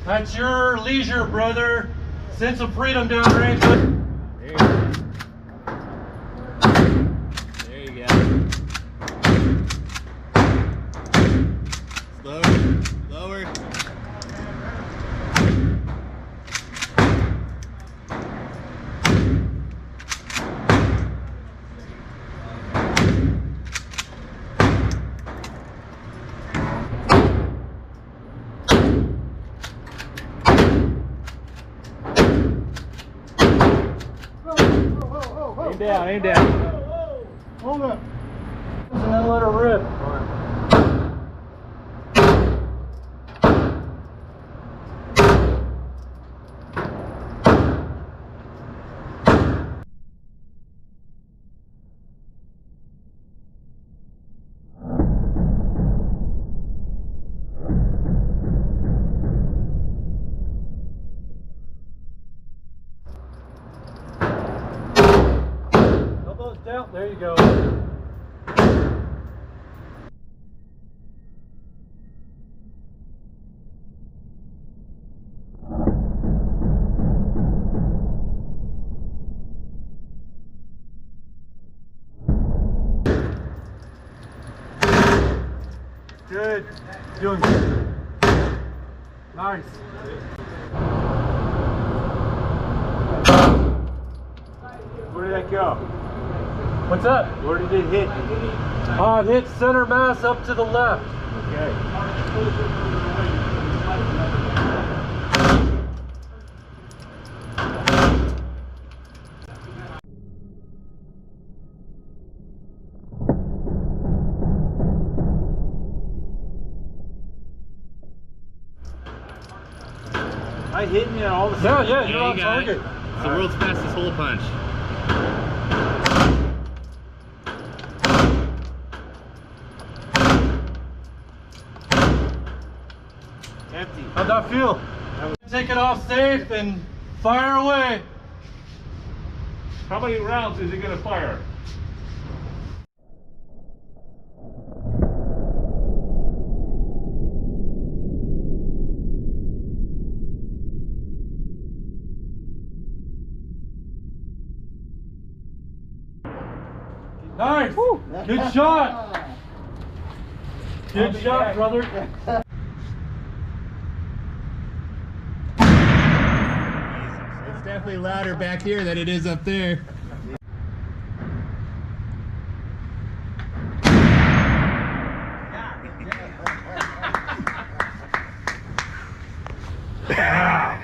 That's your leisure, brother. Sense of freedom downrange. There you go. Slower, lower. Aim down, aim down. Hold up. And then let her rip. Elbows down. There you go. Good. Doing good. Nice. Where did that go? What's that? Where did it hit? It hit center mass up to the left. Okay. Am I hitting you on all the Yeah, you're on target. It's the world's fastest hole punch. Empty. How'd that feel? Take it off safe and fire away. How many rounds is it going to fire? Nice. Woo. Good shot. Good shot, brother. It's definitely louder back here than it is up there. Wow.